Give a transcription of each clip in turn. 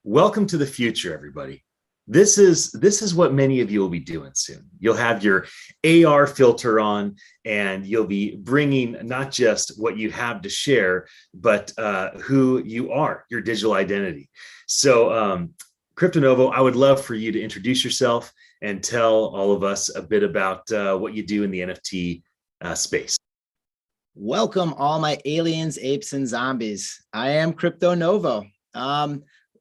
Welcome to the future, everybody. This is what many of you will be doing soon. You'll have your AR filter on, and you'll be bringing not just what you have to share, but who you are, your digital identity. So, Crypto Novo, I would love for you to introduce yourself and tell all of us a bit about what you do in the NFT space. Welcome, all my aliens, apes, and zombies. I am Crypto Novo.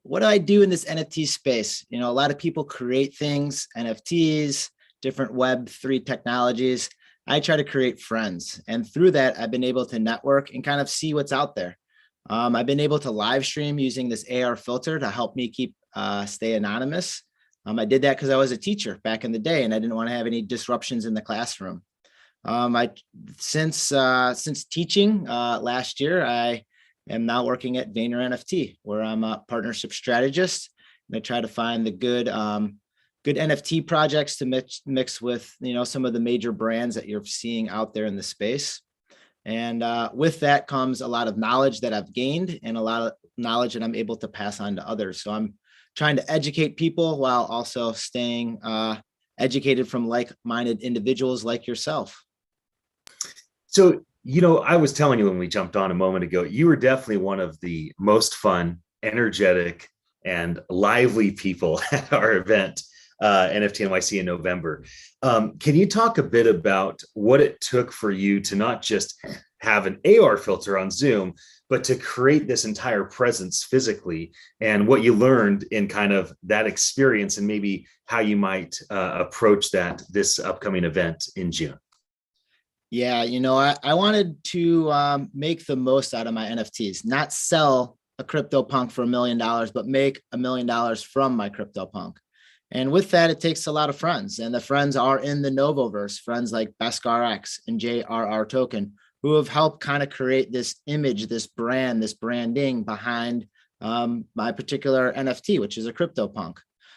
What do I do in this NFT space? A lot of people create things, NFTs, different Web3 technologies. I try to create friends. And through that, I've been able to network and kind of see what's out there. I've been able to live stream using this AR filter to help me stay anonymous. I did that because I was a teacher back in the day, and I didn't want to have any disruptions in the classroom. Since teaching last year, I am now working at Vayner NFT, where I'm a partnership strategist, and I try to find the good NFT projects to mix with some of the major brands that you're seeing out there in the space. And with that comes a lot of knowledge that I've gained and a lot of knowledge that I'm able to pass on to others. So I'm trying to educate people while also staying educated from like-minded individuals like yourself. So, I was telling you when we jumped on a moment ago, you were definitely one of the most fun, energetic, and lively people at our event, NFT.NYC in November. Can you talk a bit about what it took for you to not just have an AR filter on Zoom, but to create this entire presence physically, and what you learned in kind of that experience, and maybe how you might approach this upcoming event in June? Yeah, I wanted to make the most out of my NFTs, not sell a CryptoPunk for $1 million, but make $1 million from my CryptoPunk. And with that, it takes a lot of friends. And the friends are in the Novoverse, friends like BeskRx and JRR Token, who have helped kind of create this image, this branding behind my particular NFT, which is a CryptoPunk.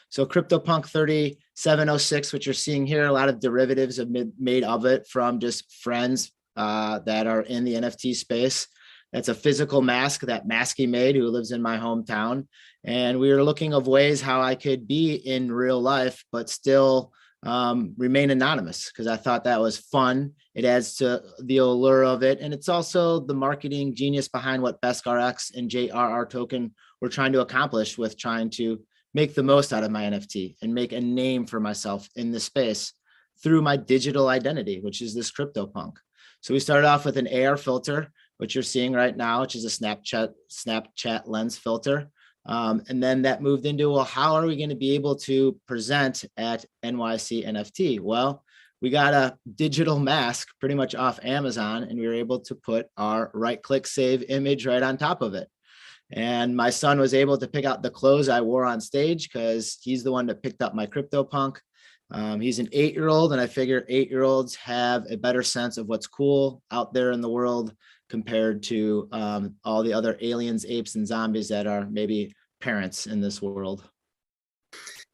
So CryptoPunk 3706, which you're seeing here, a lot of derivatives have been made of it from just friends that are in the NFT space. That's a physical mask that Masky made, who lives in my hometown. And we were looking of ways how I could be in real life, but still remain anonymous, because I thought that was fun. It adds to the allure of it. And it's also the marketing genius behind what BeskRx and JRR Token were trying to accomplish with trying to make the most out of my NFT and make a name for myself in this space through my digital identity, which is this CryptoPunk. So we started off with an AR filter, which you're seeing right now, which is a Snapchat lens filter. And then that moved into, well, how are we going to be able to present at NYC NFT? Well, we got a digital mask pretty much off Amazon, and we were able to put our right-click save image right on top of it. And my son was able to pick out the clothes I wore on stage, because he's the one that picked up my CryptoPunk. He's an 8-year-old, and I figure 8-year-olds have a better sense of what's cool out there in the world compared to all the other aliens, apes, and zombies that are maybe parents in this world.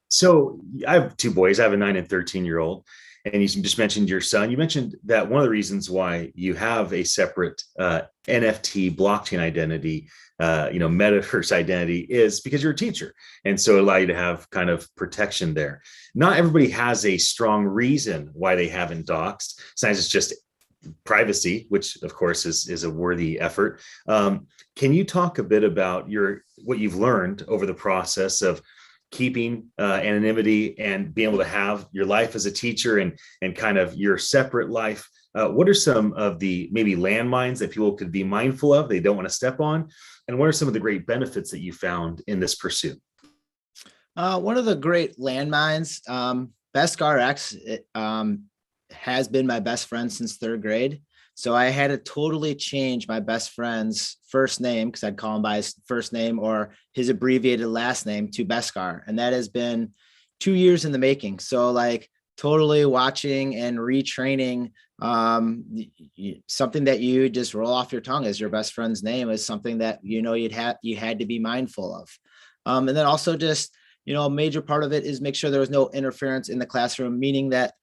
So I have two boys. I have a 9 and 13-year-old. And you just mentioned your son. You mentioned that one of the reasons why you have a separate NFT blockchain identity, metaverse identity, is because you're a teacher. And so it allows you to have kind of protection there. Not everybody has a strong reason why they haven't doxed. Sometimes it's just privacy, which of course is a worthy effort. Can you talk a bit about what you've learned over the process of keeping anonymity and being able to have your life as a teacher and kind of your separate life? What are some of the maybe landmines that people could be mindful of, they don't want to step on? And what are some of the great benefits that you found in this pursuit? One of the great landmines, BeskRx has been my best friend since 3rd grade. So I had to totally change my best friend's first name, because I'd call him by his first name or his abbreviated last name, to Beskar. And that has been 2 years in the making. So totally watching and retraining something that you just roll off your tongue as your best friend's name is something that, you had to be mindful of. And then also just, a major part of it is make sure there was no interference in the classroom, meaning that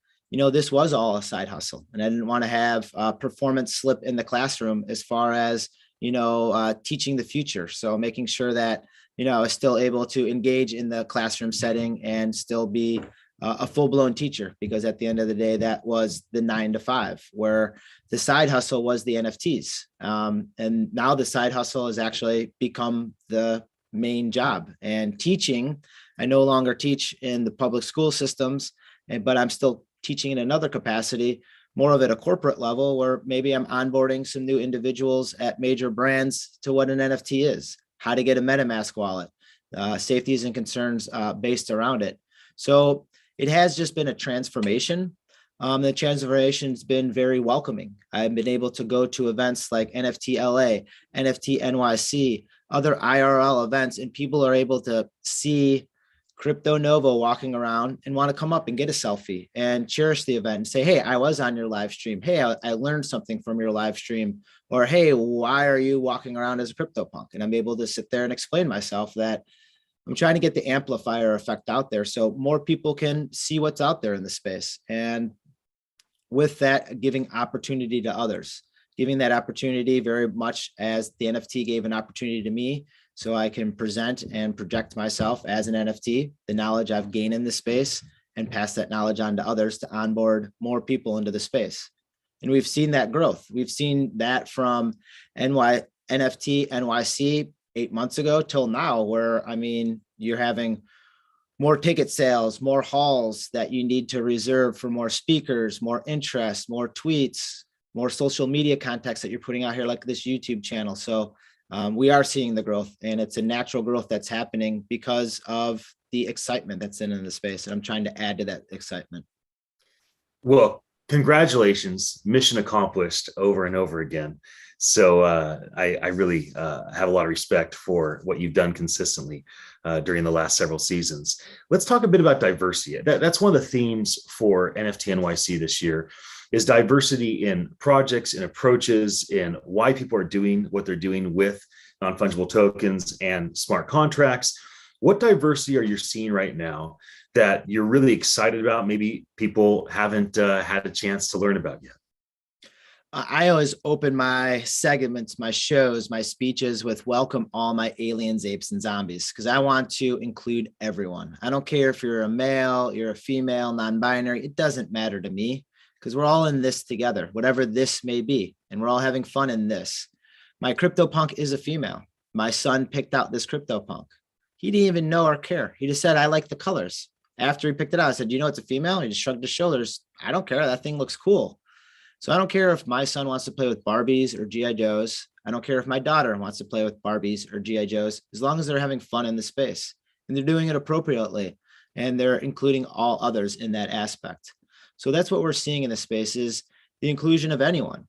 this was all a side hustle, and I didn't want to have performance slip in the classroom as far as, teaching the future. So making sure that is still able to engage in the classroom setting and still be a full-blown teacher, because at the end of the day, that was the 9 to 5, where the side hustle was the NFTs. And now the side hustle has actually become the main job. And teaching, I no longer teach in the public school systems, but I'm still teaching in another capacity, more of at a corporate level, where maybe I'm onboarding some new individuals at major brands to what an NFT is, how to get a MetaMask wallet, safeties and concerns based around it. So it has just been a transformation. The transformation's been very welcoming. I've been able to go to events like NFT LA, NFT.NYC, other IRL events, and people are able to see Crypto Novo walking around and want to come up and get a selfie and cherish the event and say, hey, I was on your live stream. Hey, I learned something from your live stream. Or, hey, why are you walking around as a CryptoPunk? And I'm able to sit there and explain myself that I'm trying to get the amplifier effect out there so more people can see what's out there in the space. And with that, giving opportunity to others, giving that opportunity very much as the NFT gave an opportunity to me, so I can present and project myself as an NFT, the knowledge I've gained in the space, and pass that knowledge on to others to onboard more people into the space. And we've seen that growth. We've seen that from NFT.NYC 8 months ago till now, where, I mean, you're having more ticket sales, more halls that you need to reserve for more speakers, more interest, more tweets, more social media contacts that you're putting out here, like this YouTube channel. So we are seeing the growth, and it's a natural growth that's happening because of the excitement that's in the space. And I'm trying to add to that excitement. Well, congratulations, mission accomplished over and over again. So I really have a lot of respect for what you've done consistently during the last several seasons. Let's talk a bit about diversity. That's one of the themes for NFT NYC this year, is diversity in projects and approaches, in why people are doing what they're doing with non-fungible tokens and smart contracts. What diversity are you seeing right now that you're really excited about? Maybe people haven't had a chance to learn about yet. I always open my segments, my shows, my speeches with welcome all my aliens, apes, and zombies, because I want to include everyone. I don't care if you're a male, you're a female, non-binary. It doesn't matter to me, because we're all in this together, whatever this may be, and we're all having fun in this. My CryptoPunk is a female. My son picked out this CryptoPunk. He didn't even know or care. He just said, I like the colors. After he picked it out, I said, you know, it's a female. He just shrugged his shoulders. I don't care. That thing looks cool. So I don't care if my son wants to play with Barbies or G.I. Joes. I don't care if my daughter wants to play with Barbies or G.I. Joes, as long as they're having fun in the space and they're doing it appropriately and they're including all others in that aspect. So that's what we're seeing in the space, is the inclusion of anyone.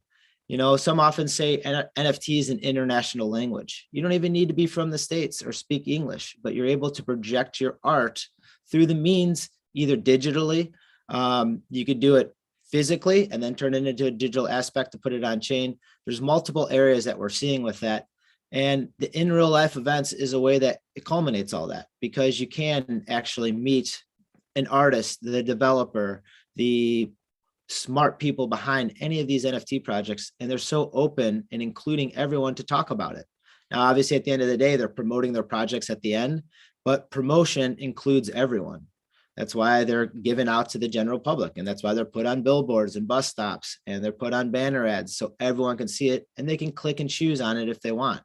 You know, some often say NFT is an international language. You don't even need to be from the States or speak English, but you're able to project your art through the means, either digitally. You could do it physically and then turn it into a digital aspect to put it on chain. There's multiple areas that we're seeing with that. And the in real life events is a way that it culminates all that, because you can actually meet an artist, the developer, the smart people behind any of these NFT projects. And they're so open and including everyone to talk about it. Now, obviously, at the end of the day, they're promoting their projects at the end, but promotion includes everyone. That's why they're given out to the general public. And that's why they're put on billboards and bus stops, and they're put on banner ads so everyone can see it and they can click and choose on it if they want.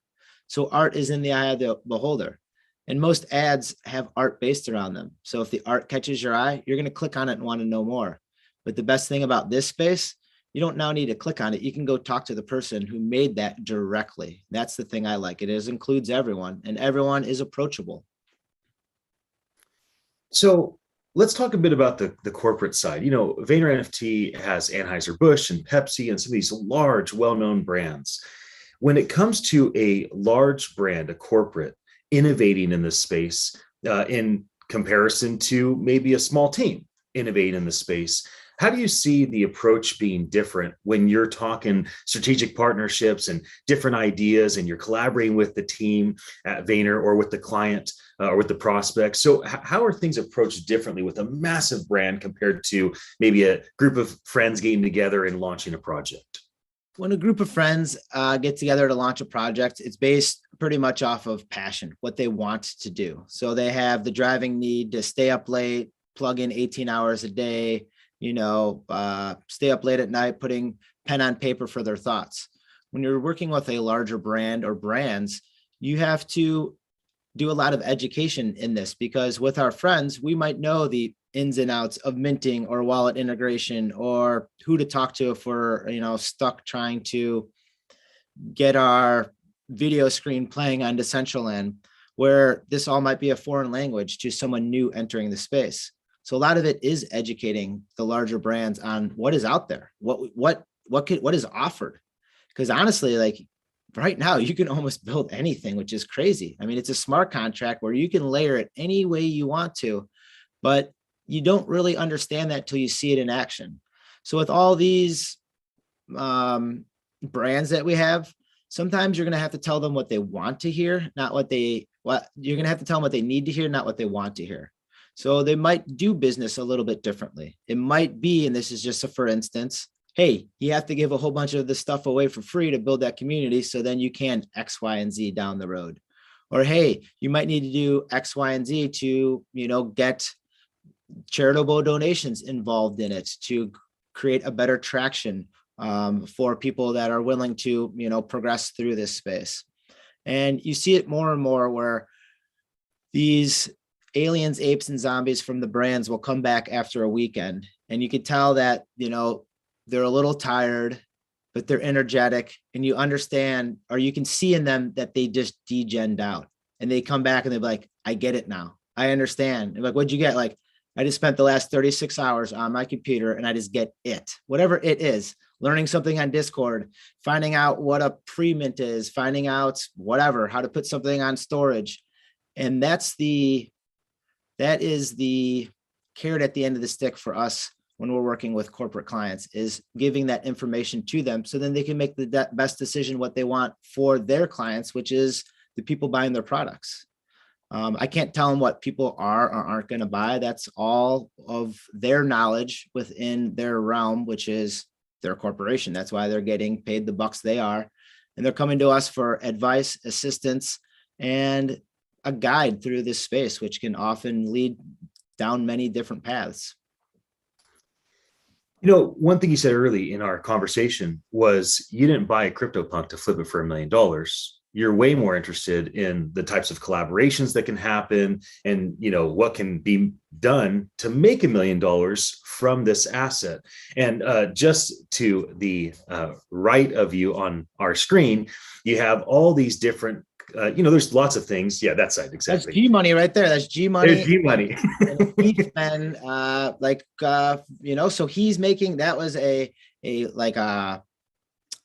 So art is in the eye of the beholder. And most ads have art based around them. So if the art catches your eye, you're going to click on it and want to know more. But the best thing about this space, you don't now need to click on it. You can go talk to the person who made that directly. That's the thing I like. It includes everyone, and everyone is approachable. So let's talk a bit about the corporate side. You know, Vayner NFT has Anheuser-Busch and Pepsi and some of these large, well-known brands. When it comes to a large brand, a corporate, innovating in this space in comparison to maybe a small team innovating in the space, how do you see the approach being different when you're talking strategic partnerships and different ideas and you're collaborating with the team at Vayner or with the client or with the prospect? So how are things approached differently with a massive brand compared to maybe a group of friends getting together and launching a project? When a group of friends get together to launch a project, it's based pretty much off of passion, what they want to do. So they have the driving need to stay up late, plug in 18 hours a day, stay up late at night, putting pen on paper for their thoughts. When you're working with a larger brand or brands, you have to do a lot of education in this, because with our friends, we might know the ins and outs of minting or wallet integration, or who to talk to if we're, stuck trying to get our video screen playing on Decentraland, where this all might be a foreign language to someone new entering the space. So a lot of it is educating the larger brands on what is out there, what is offered. Because honestly, like right now, you can almost build anything, which is crazy. I mean, it's a smart contract where you can layer it any way you want to, but you don't really understand that till you see it in action. So with all these brands that we have, sometimes you're going to have to tell them what they want to hear, not what you're going to have to tell them what they need to hear, not what they want to hear. So they might do business a little bit differently. It might be, and this is just a for instance, hey, you have to give a whole bunch of this stuff away for free to build that community, so then you can X, Y, and Z down the road. Or, hey, you might need to do X, Y, and Z to, get charitable donations involved in it to create a better traction for people that are willing to, progress through this space. And you see it more and more where these aliens, apes, and zombies from the brands will come back after a weekend. And you could tell that, they're a little tired, but they're energetic, and you understand, or you can see in them that they just degened out, and they come back and they're like, I get it now. I understand. Like, what'd you get? Like, I just spent the last 36 hours on my computer and I just get it, whatever it is, learning something on Discord, finding out what a pre-mint is, finding out whatever, how to put something on storage. And that is the carrot at the end of the stick for us when we're working with corporate clients, is giving that information to them so then they can make the best decision what they want for their clients, which is the people buying their products. I can't tell them what people are or aren't going to buy. That's all of their knowledge within their realm, which is their corporation. That's why they're getting paid the bucks they are. And they're coming to us for advice, assistance, and a guide through this space, which can often lead down many different paths. One thing you said early in our conversation was you didn't buy a CryptoPunk to flip it for $1 million. You're way more interested in the types of collaborations that can happen and, what can be done to make $1 million from this asset. And just to the right of you on our screen, you have all these different there's lots of things. Yeah, that side, exactly. That's G money right there. That's G money. There's G money. And so he's making, that was a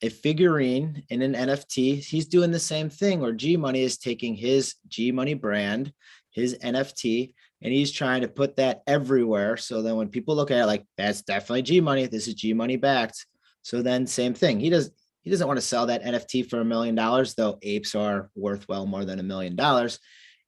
figurine in an NFT. He's doing the same thing where G money is taking his G money brand, his NFT, and he's trying to put that everywhere. So then when people look at it, like, that's definitely G money. This is G money backed. So then same thing. He doesn't want to sell that NFT for $1 million, though apes are worth well more than $1 million.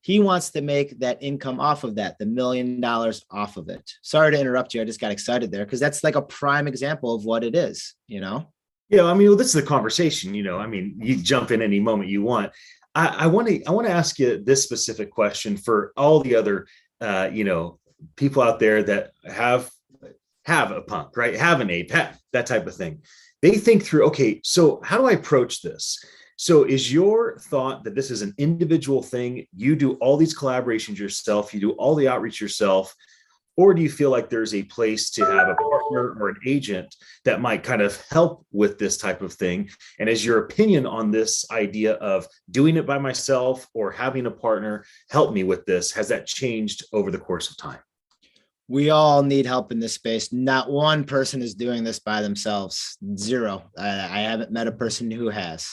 He wants to make that income off of that, the $1 million off of it. Sorry to interrupt you. I just got excited there because that's like a prime example of what it is, Yeah, this is the conversation, you jump in any moment you want. I want to ask you this specific question for all the other, people out there that have a punk, right? Have an ape, that type of thing. They think through, okay, so how do I approach this? So is your thought that this is an individual thing? You do all these collaborations yourself, you do all the outreach yourself, or do you feel like there's a place to have a partner or an agent that might kind of help with this type of thing? And is your opinion on this idea of doing it by myself or having a partner help me with this, has that changed over the course of time? We all need help in this space. Not one person is doing this by themselves. Zero. I haven't met a person who has.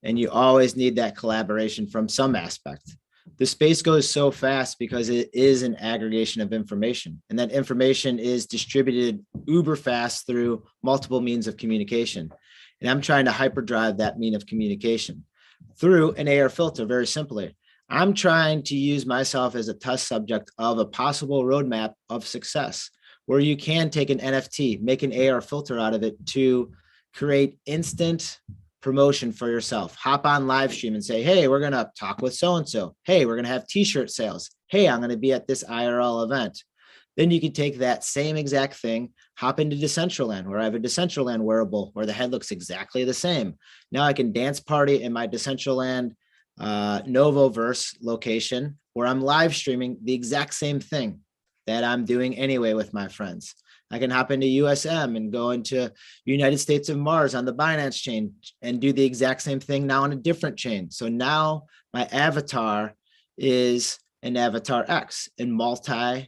And you always need that collaboration from some aspect. The space goes so fast because it is an aggregation of information. And that information is distributed uber fast through multiple means of communication. And I'm trying to hyperdrive that mean of communication through an AR filter, very simply. I'm trying to use myself as a test subject of a possible roadmap of success, where you can take an NFT, make an AR filter out of it to create instant promotion for yourself. Hop on live stream and say, hey, we're going to talk with so-and-so. Hey, we're going to have t-shirt sales. Hey, I'm going to be at this IRL event. Then you can take that same exact thing, hop into Decentraland, where I have a Decentraland wearable where the head looks exactly the same. Now I can dance party in my Decentraland Novoverse location where I'm live streaming the exact same thing that I'm doing anyway with my friends. I can hop into USM and go into United States of Mars on the Binance chain and do the exact same thing now on a different chain. So now my avatar is an avatar X in multi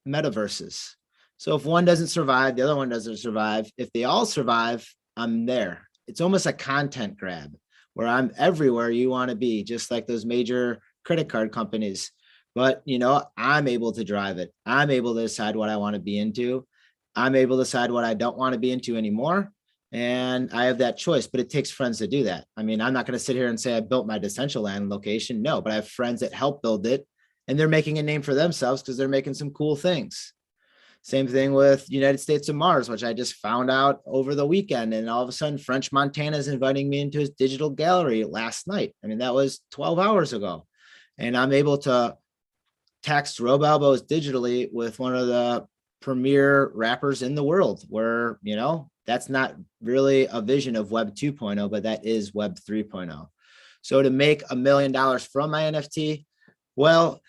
metaverses. So if one doesn't survive, the other one doesn't survive. If they all survive, I'm there. It's almost a content grab where I'm everywhere you want to be, just like those major credit card companies. But, you know, I'm able to drive it. I'm able to decide what I want to be into. I'm able to decide what I don't want to be into anymore. And I have that choice, but it takes friends to do that. I mean, I'm not going to sit here and say I built my Decentraland location. No, but I have friends that help build it and they're making a name for themselves because they're making some cool things. Same thing with United States of Mars, which I just found out over the weekend. And all of a sudden, French Montana is inviting me into his digital gallery last night. I mean, that was 12 hours ago. And I'm able to text Robalbos digitally with one of the premier rappers in the world where, you know, that's not really a vision of Web 2.0, but that is Web 3.0. So to make $1 million from my NFT, well,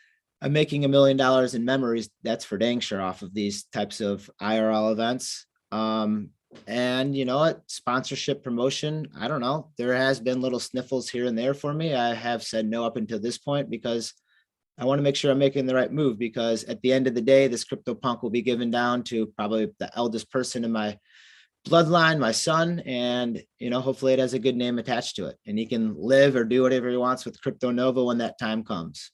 I'm making $1 million in memories. That's for dang sure off of these types of IRL events. And you know what, sponsorship promotion, I don't know. There has been little sniffles here and there for me. I have said no up until this point because I want to make sure I'm making the right move, because at the end of the day, this CryptoPunk will be given down to probably the eldest person in my bloodline, my son, and you know, hopefully it has a good name attached to it and he can live or do whatever he wants with Crypto Novo when that time comes.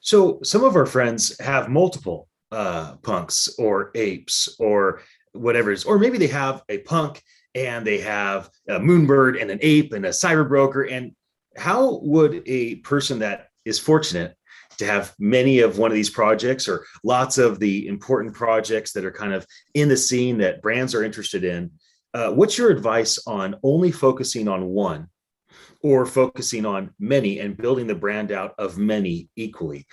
So some of our friends have multiple punks or apes or whatever it is, or maybe they have a punk and they have a moonbird and an ape and a cyber broker. And how would a person that is fortunate to have many of one of these projects or lots of the important projects that are kind of in the scene that brands are interested in, what's your advice on only focusing on one or focusing on many and building the brand out of many equally?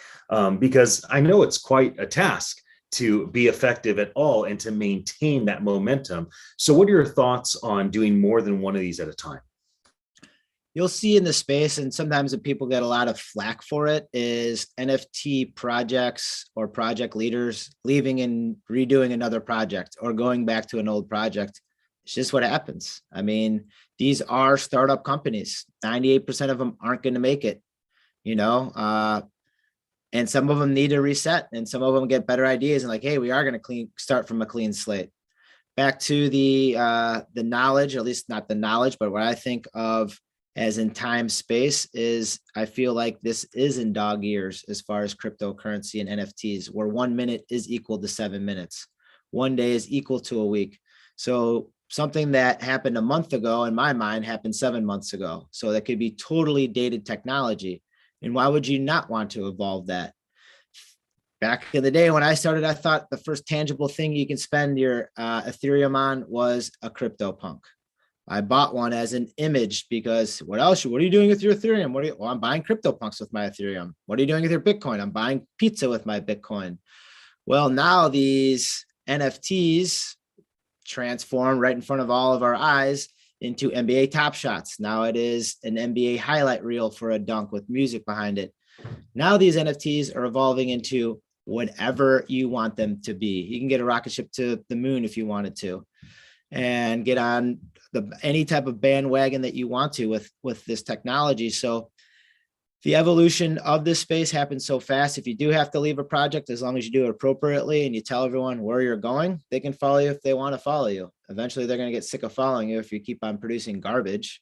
Because I know it's quite a task to be effective at all and to maintain that momentum. So what are your thoughts on doing more than one of these at a time? You'll see in the space, and sometimes the people get a lot of flack for it, is NFT projects or project leaders leaving and redoing another project or going back to an old project. It's just what happens. I mean, these are startup companies. 98% of them aren't going to make it, you know, and some of them need to reset and some of them get better ideas and like, hey, we are going to start from a clean slate. Back to the knowledge, or at least not the knowledge, but what I think of as in time space is I feel like this is in dog years as far as cryptocurrency and NFTs, where 1 minute is equal to 7 minutes. 1 day is equal to a week. So something that happened a month ago in my mind happened 7 months ago. So that could be totally dated technology. And why would you not want to evolve that? Back in the day when I started, I thought the first tangible thing you can spend your Ethereum on was a CryptoPunk. I bought one as an image because what else? What are you doing with your Ethereum? Well, I'm buying CryptoPunks with my Ethereum. What are you doing with your Bitcoin? I'm buying pizza with my Bitcoin. Well, now these NFTs transform right in front of all of our eyes into NBA Top Shots. Now it is an NBA highlight reel for a dunk with music behind it. Now these NFTs are evolving into whatever you want them to be. You can get a rocket ship to the moon if you wanted to, and get on any type of bandwagon that you want to with this technology. So the evolution of this space happens so fast. If you do have to leave a project, as long as you do it appropriately and you tell everyone where you're going, they can follow you if they want to follow you. Eventually, they're going to get sick of following you if you keep on producing garbage.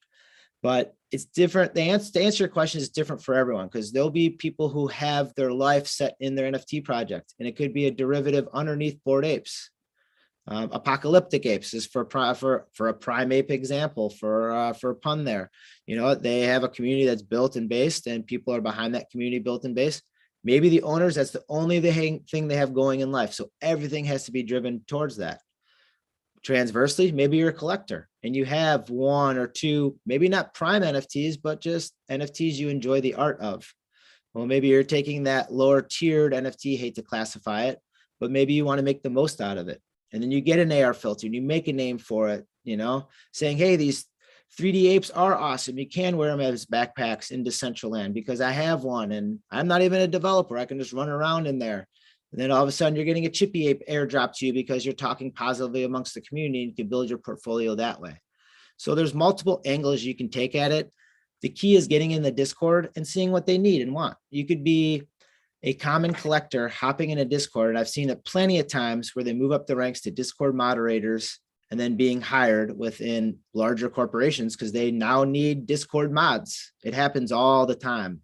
But it's different. To answer your question is different for everyone, because there'll be people who have their life set in their NFT project, and it could be a derivative underneath Bored Apes. Apocalyptic apes is for a prime ape example, for a pun there. You know, they have a community that's built and based, and people are behind that community built and based. Maybe the owners, that's the only thing they have going in life. So everything has to be driven towards that. Transversely, maybe you're a collector and you have one or two, maybe not prime NFTs, but just NFTs you enjoy the art of. Well, maybe you're taking that lower tiered NFT, hate to classify it, but maybe you want to make the most out of it. And then you get an AR filter and you make a name for it, saying, hey, these 3D apes are awesome. You can wear them as backpacks into Decentraland because I have one and I'm not even a developer. I can just run around in there. And then all of a sudden you're getting a chippy ape airdrop to you because you're talking positively amongst the community and you can build your portfolio that way. So there's multiple angles you can take at it. The key is getting in the Discord and seeing what they need and want. You could be a common collector hopping in a Discord. And I've seen it plenty of times where they move up the ranks to Discord moderators and then being hired within larger corporations because they now need Discord mods. It happens all the time.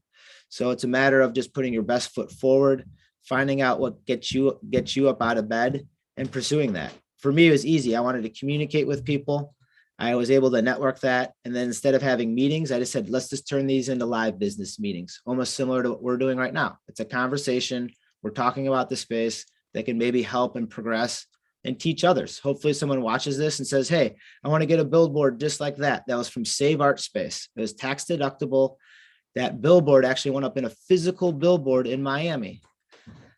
So it's a matter of just putting your best foot forward, finding out what gets you up out of bed and pursuing that. For me, it was easy. I wanted to communicate with people. I was able to network that. And then instead of having meetings, I just said, let's just turn these into live business meetings, almost similar to what we're doing right now. It's a conversation. We're talking about the space that can maybe help and progress and teach others. Hopefully someone watches this and says, hey, I want to get a billboard just like that. That was from Save Art Space. It was tax deductible. That billboard actually went up in a physical billboard in Miami.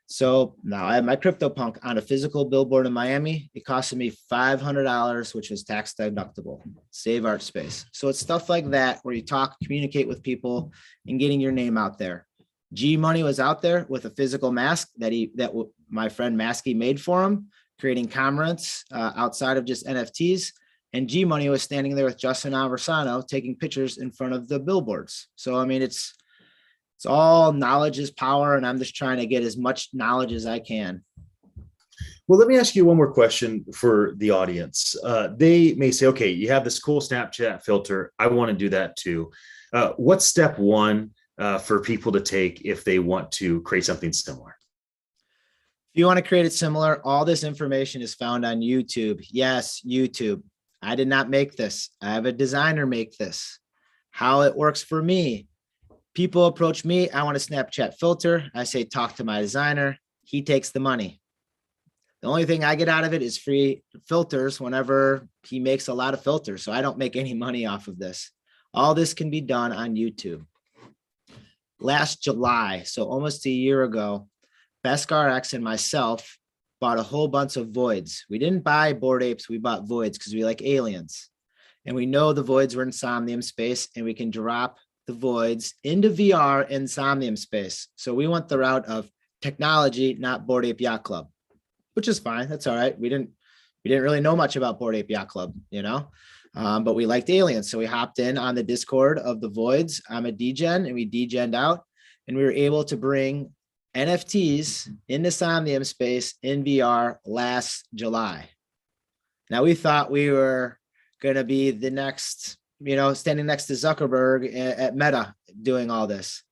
So now I have my CryptoPunk on a physical billboard in Miami. It costed me $500, which was tax deductible. Save Art Space. So it's stuff like that where you talk, communicate with people and getting your name out there. G Money was out there with a physical mask that my friend Maskey made for him, creating comments outside of just NFTs. And G Money was standing there with Justin Aversano taking pictures in front of the billboards. So, I mean, it's all knowledge is power, and I'm just trying to get as much knowledge as I can. Well, let me ask you one more question for the audience. They may say, okay, you have this cool Snapchat filter. I want to do that too. What's step one for people to take if they want to create something similar? If you want to create it similar, all this information is found on YouTube. Yes, YouTube. I did not make this. I have a designer make this. How it works for me. People approach me. I want a Snapchat filter. I say, talk to my designer. He takes the money. The only thing I get out of it is free filters whenever he makes a lot of filters. So I don't make any money off of this. All this can be done on YouTube. Last July, so almost a year ago, BeskRX and myself bought a whole bunch of voids. We didn't buy Bored Apes. We bought voids because we like aliens. And we know the voids were in Somnium space and we can drop the voids into VR in Somnium space. So we went the route of technology, not Bored Ape Yacht Club, which is fine. That's all right. We didn't really know much about Bored Ape Yacht Club, but we liked aliens. So we hopped in on the Discord of the voids. I'm a degen and we degened out and we were able to bring NFTs into Somnium space in VR last July. Now we thought we were going to be the next, standing next to Zuckerberg at Meta doing all this.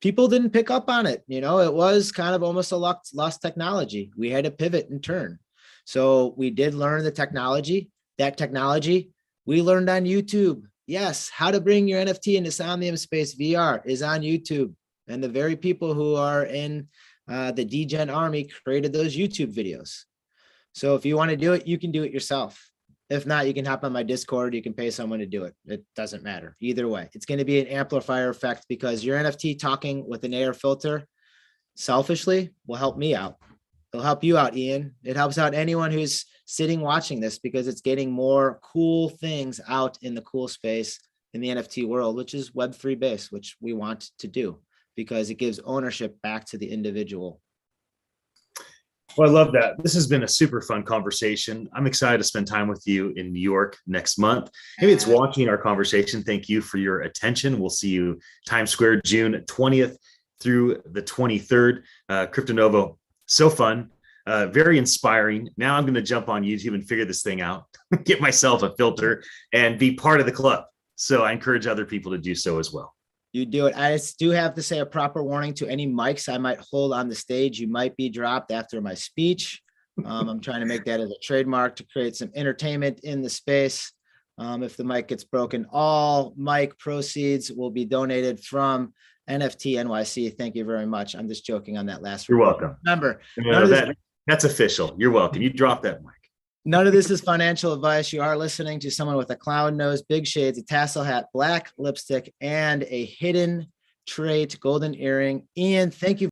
People didn't pick up on it. It was kind of almost a lost technology. We had to pivot and turn. So we did learn the technology. That technology we learned on YouTube. Yes, how to bring your NFT into Somnium space VR is on YouTube. And the very people who are in the degen army created those YouTube videos. So if you want to do it, you can do it yourself. If not, you can hop on my Discord. You can pay someone to do it. It doesn't matter. Either way, it's going to be an amplifier effect because your NFT talking with an AR filter selfishly will help me out. It'll help you out, Ian. It helps out anyone who's sitting watching this because it's getting more cool things out in the cool space in the NFT world, which is Web3 based, which we want to do because it gives ownership back to the individual. Well, I love that. This has been a super fun conversation. I'm excited to spend time with you in New York next month. Maybe it's watching our conversation. Thank you for your attention. We'll see you Times Square, June 20th through the 23rd. Crypto Novo, so fun, very inspiring. Now I'm going to jump on YouTube and figure this thing out, get myself a filter and be part of the club. So I encourage other people to do so as well. You do it. I do have to say a proper warning to any mics I might hold on the stage. You might be dropped after my speech. I'm trying to make that as a trademark to create some entertainment in the space. If the mic gets broken, all mic proceeds will be donated from NFT.NYC. Thank you very much. I'm just joking on that last. You're welcome. Remember, that's official. You're welcome. You dropped that mic. None of this is financial advice. You are listening to someone with a clown nose, big shades, a tassel hat, black lipstick, and a hidden trait golden earring. Ian, thank you